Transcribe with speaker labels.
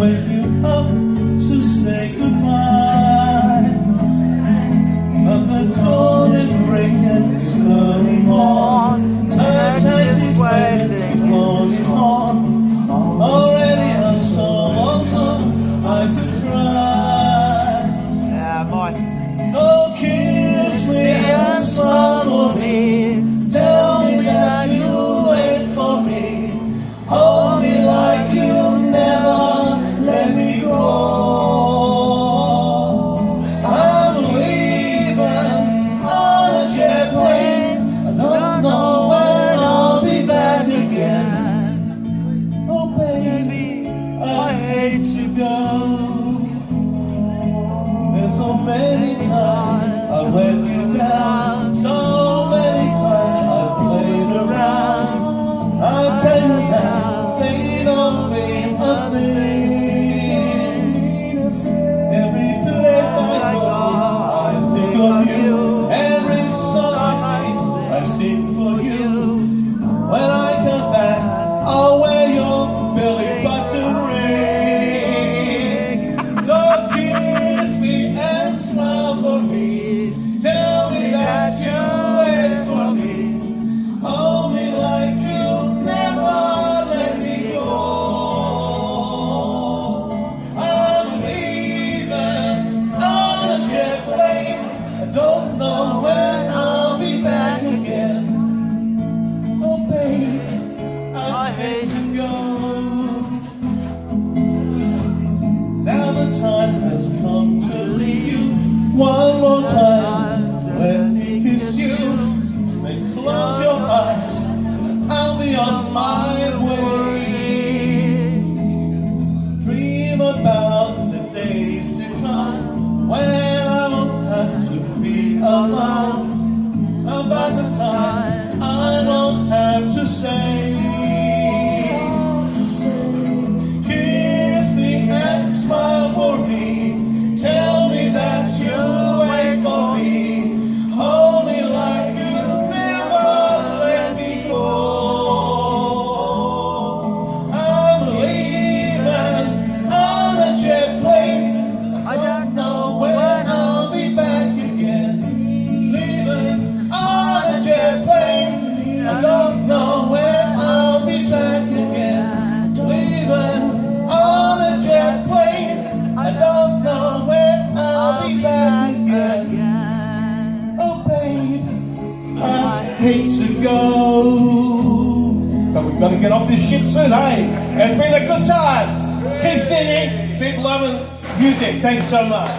Speaker 1: wake you up to say goodbye. But the dawn is breaking, it's early morn. Eternity waiting, close on. Already I'm so lonesome I could cry.
Speaker 2: Yeah, boy.
Speaker 1: So kiss me and smile for me. Tell me that you'll wait for me. Hold me like you'll never let me go. I'm leaving on a jet plane. I don't know when I'll be back again. Oh baby, I hate to go. There's so many times I let you down. So many times I played around. I'll tell you now, they don't mean a thing. Every place I go, I think of you. Every song I sing for you. When I come back, I'll wear your belly button ring. So kiss me and smile for me. Tell me that you wait for me. Hold me like you'll never let me go. I'm leaving on a jet plane. I don't know when I'll be back again. Oh babe, I hate to go. Now the time has come to leave you. One more time, let me kiss you. Then close your eyes, I'll be on my way. Dream about the days to come when I won't have to be alone. About the times I won't have to say. Kiss me and smile for me. Tell me that you'll wait for me. Hold me like you'll never let me go. I'm leaving on a jet plane. I don't know when I'll be back again. Leaving on a jet plane. I don't know when I'll be back again. Leaving on a jet plane. I don't know when I'll be back again. Oh babe, I hate to go. But we've got to get off this ship soon, eh? It's been a good time. Keep singing, keep loving music. Thanks so much.